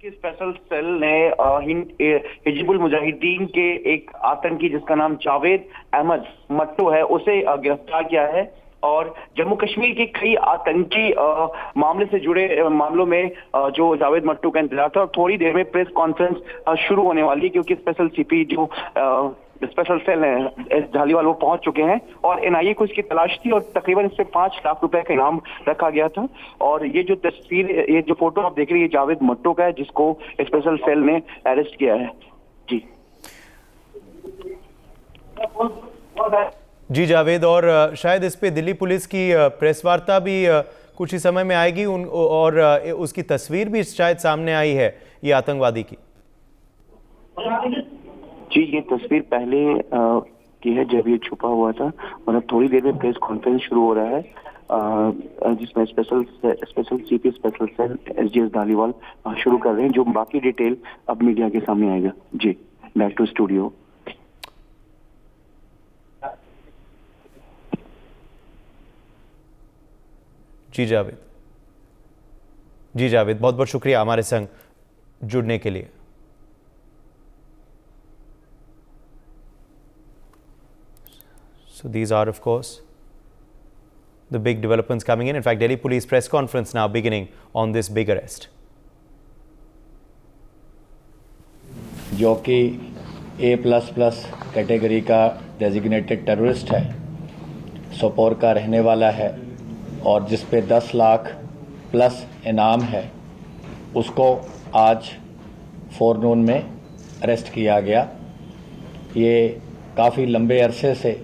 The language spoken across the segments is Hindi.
कि स्पेशल सेल ने हिजबुल मुजाहिदीन के एक आतंकी जिसका नाम जावेद अहमद मट्टू है उसे गिरफ्तार किया है। और जम्मू कश्मीर के कई आतंकी मामले से जुड़े मामलों में जो जावेद मट्टू का इंतजार था, और थोड़ी देर में प्रेस कॉन्फ्रेंस शुरू होने वाली है, क्योंकि स्पेशल सीपी जो स्पेशल सेल है एस झालीवाल वो पहुंच चुके हैं और एनआईए को इसकी तलाश थी और तकरीबन इससे 5 लाख रुपए का इनाम रखा गया था। और ये जो तस्वीर, ये जो फोटो आप देख रहे हैं, ये जावेद मट्टू का है जिसको स्पेशल सेल ने अरेस्ट किया है। जी जी जावेद, और शायद इस पे दिल्ली पुलिस की प्रेस वार्ता भी कुछ ही समय में आएगी और उसकी तस्वीर भी शायद सामने आई है ये आतंकवादी की। जी, ये तस्वीर पहले की है जब ये छुपा हुआ था, और अब थोड़ी देर में प्रेस कॉन्फ्रेंस शुरू हो रहा है जिसमें special CP special cell SDS Dhaliwal शुरू कर रहे हैं। जो बाकी डिटेल अब मीडिया के सामने आएगा। जी, बैक टू स्टूडियो। जी जावेद, बहुत बहुत शुक्रिया हमारे संग जुड़ने के लिए। So these are, of course, the big developments coming in. In fact, Delhi Police press conference now beginning on this big arrest. जो कि A++ कैटेगरी का डेजिग्नेटेड टेररिस्ट है, सोपोर का रहने वाला है और जिस पे 10 लाख प्लस इनाम है, उसको आज फोरनून में अरेस्ट किया गया। ये काफ़ी लंबे अरसे से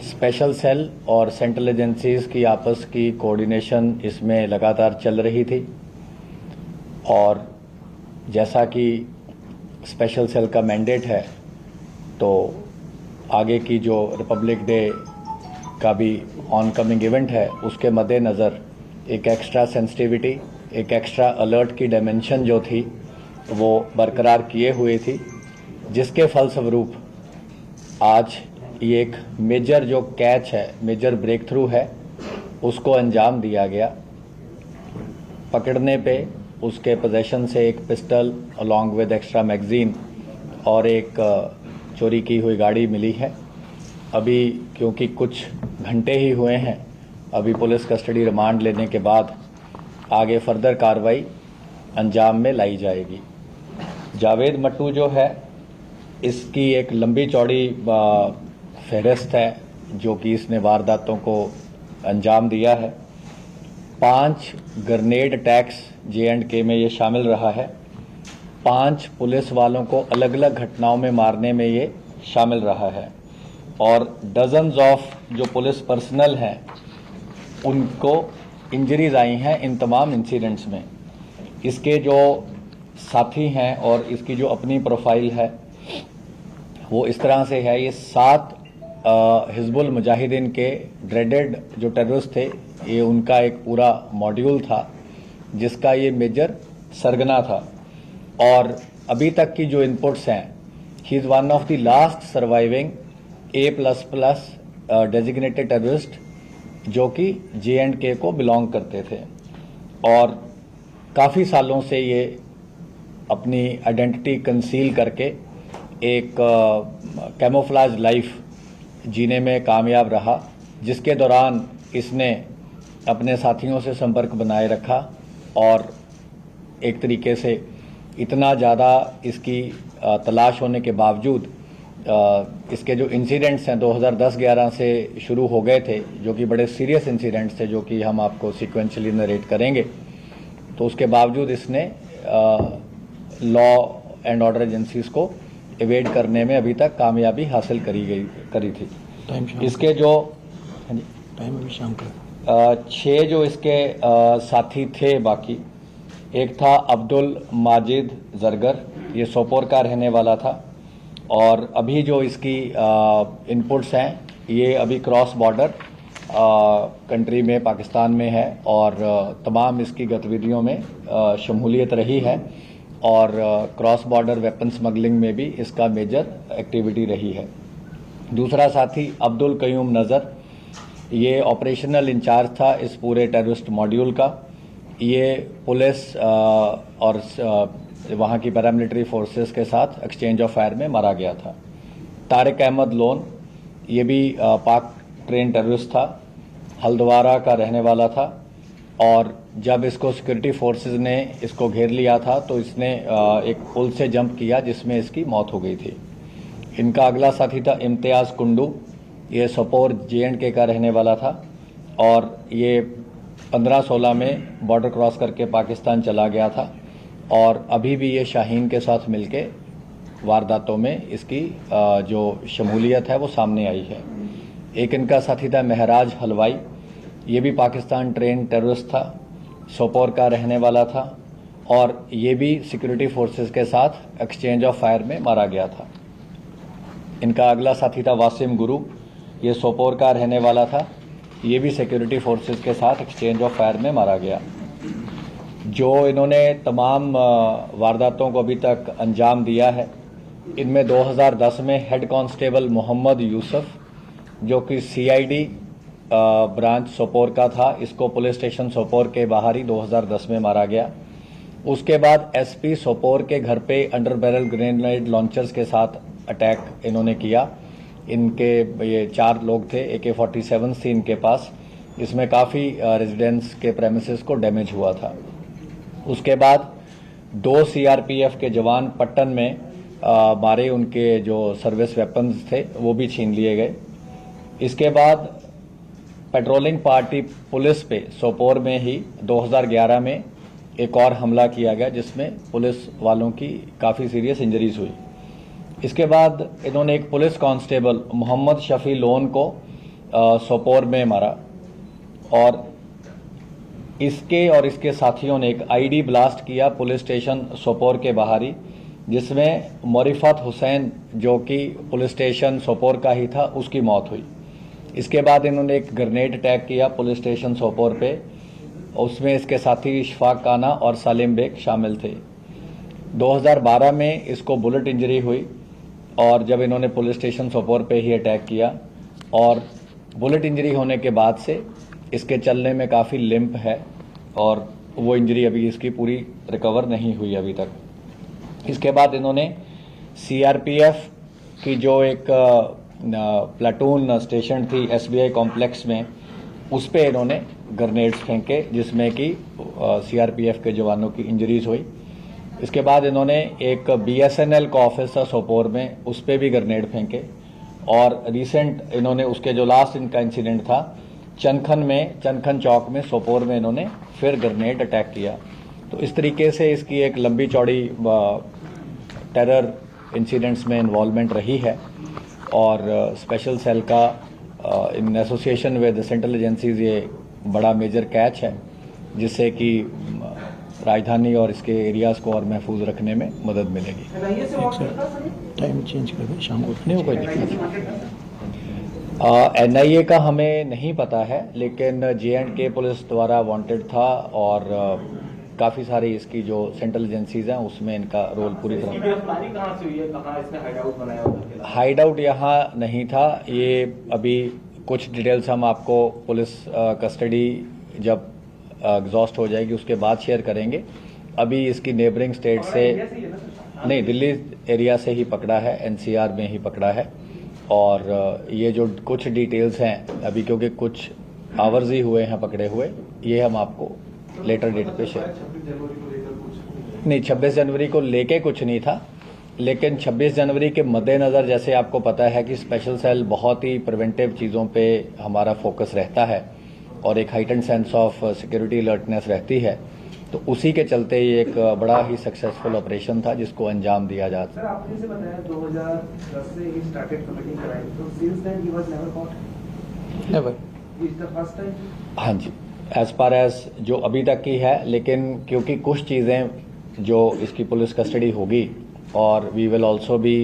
स्पेशल सेल और सेंट्रल एजेंसीज की आपस की कोऑर्डिनेशन इसमें लगातार चल रही थी, और जैसा कि स्पेशल सेल का मैंडेट है, तो आगे की जो रिपब्लिक डे का भी ऑनकमिंग इवेंट है, उसके मद्देनज़र एक एक्स्ट्रा सेंसिटिविटी, एक एक्स्ट्रा अलर्ट की डायमेंशन जो थी वो बरकरार किए हुए थी, जिसके फलस्वरूप आज ये एक मेजर जो कैच है, मेजर ब्रेक थ्रू है, उसको अंजाम दिया गया। पकड़ने पे उसके पोजेशन से एक pistol along with extra magazine और एक चोरी की हुई गाड़ी मिली है। अभी क्योंकि कुछ घंटे ही हुए हैं, अभी पुलिस कस्टडी रिमांड लेने के बाद आगे फर्दर कार्रवाई अंजाम में लाई जाएगी। जावेद मट्टू जो है, इसकी एक लंबी चौड़ी फहरिस्त है जो कि इसने वारदातों को अंजाम दिया है। 5 ग्रेनेड अटैक्स J&K में ये शामिल रहा है। 5 पुलिस वालों को अलग अलग घटनाओं में मारने में ये शामिल रहा है, और डजन्स ऑफ जो पुलिस पर्सनल हैं उनको इंजरीज आई हैं इन तमाम इंसिडेंट्स में। इसके जो साथी हैं और इसकी जो अपनी प्रोफाइल है वो इस तरह से है। ये 7 हिजबुल मुजाहिदीन के ड्रेडेड जो टेररिस्ट थे, ये उनका एक पूरा मॉड्यूल था जिसका ये मेजर सरगना था। और अभी तक की जो इनपुट्स हैं, he is one of the last surviving A++ designated terrorist जो कि J&K को बिलोंग करते थे, और काफ़ी सालों से ये अपनी आइडेंटिटी कंसील करके एक कैमोफ्लेज लाइफ जीने में कामयाब रहा, जिसके दौरान इसने अपने साथियों से संपर्क बनाए रखा और एक तरीके से इतना ज़्यादा इसकी तलाश होने के बावजूद इसके जो इंसिडेंट्स हैं 2010-11 से शुरू हो गए थे, जो कि बड़े सीरियस इंसिडेंट्स थे, जो कि हम आपको सीक्वेंशली नरेट करेंगे। तो उसके बावजूद इसने लॉ एंड ऑर्डर एजेंसीज को एवेड करने में अभी तक कामयाबी हासिल करी थी। इसके जो शाम का 6 जो इसके साथी थे बाकी, एक था अब्दुल माजिद जरगर, ये सोपोर का रहने वाला था, और अभी जो इसकी इनपुट्स हैं ये अभी क्रॉस बॉर्डर कंट्री में पाकिस्तान में है, और तमाम इसकी गतिविधियों में शमूलियत रही है, और क्रॉस बॉर्डर वेपन स्मगलिंग में भी इसका मेजर एक्टिविटी रही है। दूसरा साथी अब्दुल कयूम नज़र, ये ऑपरेशनल इंचार्ज था इस पूरे टेररिस्ट मॉड्यूल का, ये पुलिस और वहाँ की पैरामिलिट्री फोर्सेस के साथ एक्सचेंज ऑफ फायर में मारा गया था। तारिक अहमद लोन, ये भी पाक ट्रेन टेररिस्ट था, हल्द्वारा का रहने वाला था, और जब इसको सिक्योरिटी फोर्सेस ने इसको घेर लिया था तो इसने एक पुल से जंप किया जिसमें इसकी मौत हो गई थी। इनका अगला साथी था इम्तियाज़ कुंडू, ये सोपोर J&K का रहने वाला था और ये 15-16 में बॉर्डर क्रॉस करके पाकिस्तान चला गया था और अभी भी ये शाहीन के साथ मिलके वारदातों में इसकी जो शमूलियत है वो सामने आई है। एक इनका साथी था महराज हलवाई, ये भी पाकिस्तान ट्रेन टेररिस्ट था, सोपोर का रहने वाला था और ये भी सिक्योरिटी फोर्सेस के साथ एक्सचेंज ऑफ फायर में मारा गया था। इनका अगला साथी था वासिम गुरु, ये सोपोर का रहने वाला था, ये भी सिक्योरिटी फोर्सेस के साथ एक्सचेंज ऑफ फायर में मारा गया। जो इन्होंने तमाम वारदातों को अभी तक अंजाम दिया है, इनमें 2010 में हेड कांस्टेबल मोहम्मद यूसुफ, जो कि CID ब्रांच सोपोर का था, इसको पुलिस स्टेशन सोपोर के बाहर ही 2010 में मारा गया। उसके बाद SP सोपोर के घर पे अंडर बैरल ग्रेनेड लॉन्चर्स के साथ अटैक इन्होंने किया। इनके ये 4 लोग थे, AK-47 थी इनके पास, इसमें काफ़ी रेजिडेंट्स के प्रेमिसेस को डैमेज हुआ था। उसके बाद 2 CRPF के जवान पट्टन में मारे, उनके जो सर्विस वेपन्स थे वो भी छीन लिए गए। इसके बाद पेट्रोलिंग पार्टी पुलिस पे सोपोर में ही 2011 में एक और हमला किया गया जिसमें पुलिस वालों की काफ़ी सीरियस इंजरीज हुई। इसके बाद इन्होंने एक पुलिस कांस्टेबल मोहम्मद शफी लोन को सोपोर में मारा और इसके और इसके साथियों ने एक ID ब्लास्ट किया पुलिस स्टेशन सोपोर के बाहरी, जिसमें मोरिफत हुसैन, जो कि पुलिस स्टेशन सोपोर का ही था, उसकी मौत हुई। इसके बाद इन्होंने एक ग्रेनेड अटैक किया पुलिस स्टेशन सोपोर पे, उसमें इसके साथी इशफाक काना और सालिम बेग शामिल थे। 2012 में इसको बुलेट इंजरी हुई और जब इन्होंने पुलिस स्टेशन सोपोर पे ही अटैक किया, और बुलेट इंजरी होने के बाद से इसके चलने में काफ़ी लिम्प है और वो इंजरी अभी इसकी पूरी रिकवर नहीं हुई अभी तक। इसके बाद इन्होंने CRPF की जो एक प्लाटून स्टेशन थी SBI कॉम्प्लेक्स में, उस पे इन्होंने ग्रेनेड्स फेंके जिसमें कि CRPF के जवानों की इंजरीज हुई। इसके बाद इन्होंने एक BSNL का ऑफिस था सोपोर में, उस पे भी ग्रेनेड फेंके और रिसेंट इन्होंने उसके जो लास्ट इनका इंसिडेंट था चनखन चौक में सोपोर में इन्होंने फिर ग्रेनेड अटैक किया। तो इस तरीके से इसकी एक लंबी चौड़ी टेरर इंसिडेंट्स में इन्वॉल्वमेंट रही है और स्पेशल सेल का in association with central agencies ये बड़ा मेजर कैच है, जिससे कि राजधानी और इसके एरियाज़ को और महफूज रखने में मदद मिलेगी। टाइम चेंज कर दे, शाम को नहीं कोई दिक्कत। NIA का हमें नहीं पता है, लेकिन J&K पुलिस द्वारा वांटेड था और काफ़ी सारी इसकी जो सेंट्रल एजेंसीज हैं उसमें इनका रोल पूरी तरह। हाइड आउट यहाँ नहीं था, ये अभी कुछ डिटेल्स हम आपको पुलिस कस्टडी जब एग्जॉस्ट हो जाएगी उसके बाद शेयर करेंगे। अभी इसकी नेबरिंग स्टेट से नहीं, दिल्ली एरिया से ही पकड़ा है, NCR में ही पकड़ा है और ये जो कुछ डिटेल्स हैं अभी, क्योंकि कुछ आवर्स ही हुए हैं पकड़े हुए, ये हम आपको लेटर डेट पे शेयर। नहीं, 26 जनवरी को लेके कुछ नहीं था, लेकिन 26 जनवरी के मद्देनज़र जैसे आपको पता है कि स्पेशल सेल बहुत ही प्रिवेंटिव चीज़ों पे हमारा फोकस रहता है और एक heightened sense of security alertness रहती है, तो उसी के चलते ये एक बड़ा ही सक्सेसफुल ऑपरेशन था जिसको अंजाम दिया जाता। सर, आपने जैसे बताया 2010 से ही स्टार्टेड कमिटिंग क्राइम, तो since then he was never caught. Never. Is the first time? हाँ जी, एज पार एज जो अभी तक की है, लेकिन क्योंकि कुछ चीज़ें जो इसकी पुलिस कस्टडी होगी और we will also be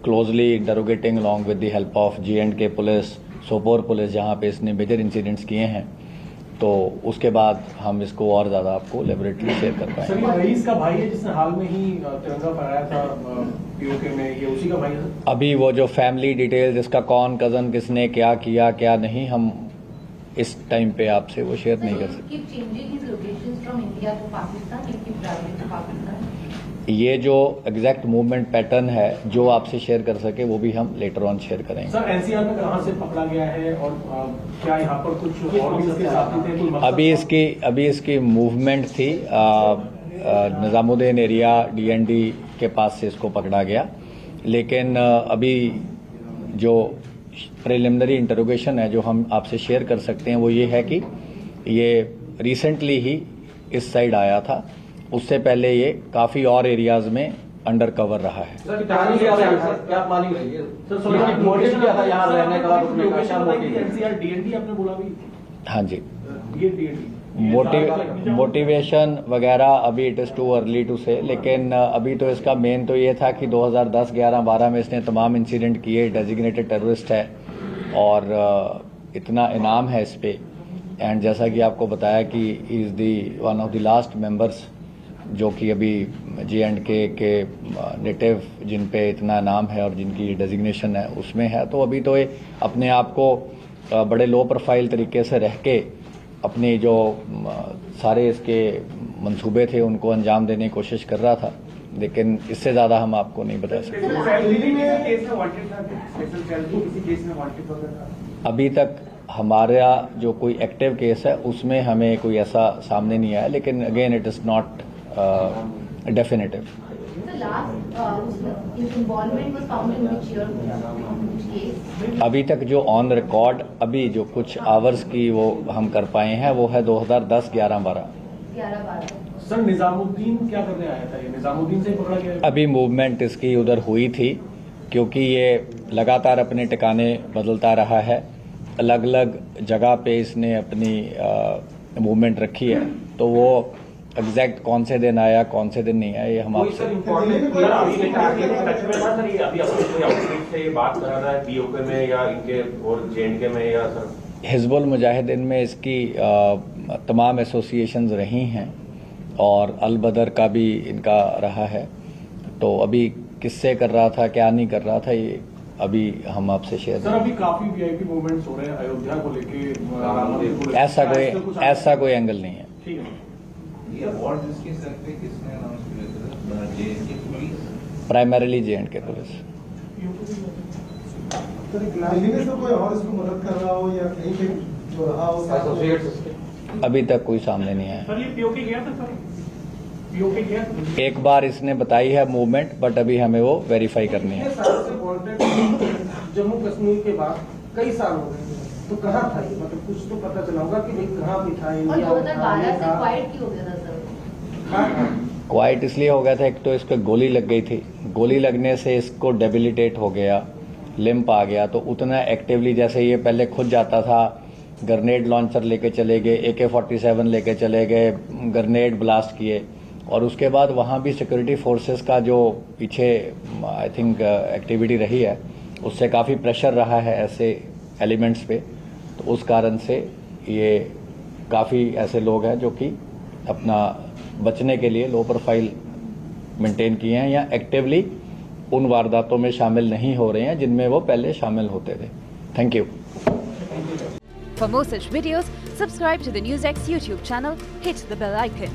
closely interrogating along with the help of J&K police, Sopore police, जहाँ पे इसने मेजर इंसिडेंट्स किए हैं, तो उसके बाद हम इसको और ज़्यादा आपको लेबोरेटरी शेयर कर पाएंगे। सर, ये रईस का भाई है जिसने हाल में ही तिरंगा फहराया था POK में, ये उसी का भाई है? अभी वो जो फैमिली डिटेल्स, इसका कौन कज़न किसने क्या किया क्या नहीं, हम इस टाइम पे आपसे वो शेयर नहीं कर सकते। Keep changing his locations from India to Pakistan. He keep traveling to Pakistan. ये जो एग्जैक्ट मूवमेंट पैटर्न है जो आपसे शेयर कर सके वो भी हम लेटर ऑन शेयर करेंगे। सर एनसीआर में कहां से पकड़ा गया है और क्या यहाँ पर कुछ और भी इसके साथी थे? कोई मकसद अभी इसकी मूवमेंट थी निजामुद्दीन एरिया डीएनडी के पास से इसको पकड़ा गया, लेकिन अभी जो प्रिलिमिनरी इंटरोगेशन है जो हम आपसे शेयर कर सकते हैं वो ये है कि ये रिसेंटली ही इस साइड आया था, उससे पहले ये काफ़ी और एरियाज में अंडर कवर रहा है। सर क्या प्लानिंग रही है? सर मोटिव क्या था यहाँ रहने का, रुकने का, क्या मोटिव? एनसीआर डीएनडी आपने बोला भी? हाँ जी, ये डीएनडी मोटिवेशन वगैरह अभी it is too early to say, लेकिन अभी तो इसका मेन तो ये था कि 2010, 11, 12 में इसने तमाम इंसिडेंट किए, डेजिग्नेटेड टेररिस्ट है और इतना इनाम है इस पे। एंड जैसा कि आपको बताया कि is the one of the last members जो कि अभी J&K के नेटिव जिन पे इतना इनाम है और जिनकी डेजिग्नेशन है उसमें है, तो अभी तो ये अपने आप को बड़े लो प्रोफाइल तरीके से रह के अपनी जो सारे इसके मंसूबे थे उनको अंजाम देने की कोशिश कर रहा था, लेकिन इससे ज़्यादा हम आपको नहीं बता सकते। अभी तक हमारा जो कोई एक्टिव केस है उसमें हमें कोई ऐसा सामने नहीं आया, लेकिन again it is not definitive. अभी तक जो ऑन रिकॉर्ड अभी जो कुछ आवर्स की वो हम कर पाए हैं वो है 2010, 11, 12। सर निजामुद्दीन क्या करने आया था? ये निजामुद्दीन से पकड़ा गया? अभी मूवमेंट इसकी उधर हुई थी क्योंकि ये लगातार अपने ठिकाने बदलता रहा है, अलग अलग जगह पे इसने अपनी मूवमेंट रखी है, तो वो एग्जैक्ट कौन से दिन आया कौन से दिन नहीं आया ये हम आपसे हिजबुल मुजाहिदीन में इसकी तमाम एसोसिएशंस रही हैं और अल बदर का भी इनका रहा है, तो अभी किससे कर रहा था क्या नहीं कर रहा था ये अभी हम आपसे शेयर। सर अभी काफी वीआईपी मूवमेंट्स हो रहे हैं अयोध्या को लेके, ऐसा कोई एंगल नहीं है। ठीक है। Primarily J&K police. कोई और इसको मदद कर रहा हो या कहीं पे जो रहा हो? अभी तक कोई सामने नहीं आया। सर ये पीओके गया था? सर पीओके गया था? एक बार इसने बताई है मूवमेंट, बट अभी हमें वो वेरीफाई करनी है। जम्मू कश्मीर के बाद कई साल हो गए, तो कहाँ था ये? मतलब कुछ तो पता चला होगा कि भाई कहाँ भी था? और 2012 से क्वाइट क्यों हो गया था सर? क्वाइट इसलिए हो गया था, एक तो इसको गोली लग गई थी, गोली लगने से इसको डेबिलिटेट हो गया, लिम्प आ गया, तो उतना एक्टिवली जैसे ये पहले खुद जाता था, ग्रेनेड लॉन्चर लेके चले गए, AK-47 लेके चले गए, ग्रेनेड ब्लास्ट किए, और उसके बाद वहाँ भी सिक्योरिटी फोर्सेस का जो पीछे आई थिंक एक्टिविटी रही है उससे काफ़ी प्रेशर रहा है ऐसे एलिमेंट्स पे, तो उस कारण से ये काफ़ी ऐसे लोग हैं जो कि अपना बचने के लिए लो प्रोफाइल मेंटेन किए हैं या एक्टिवली उन वारदातों में शामिल नहीं हो रहे हैं जिनमें वो पहले शामिल होते थे। Thank you. For more such videos, subscribe to the NewsX YouTube channel, hit the bell icon.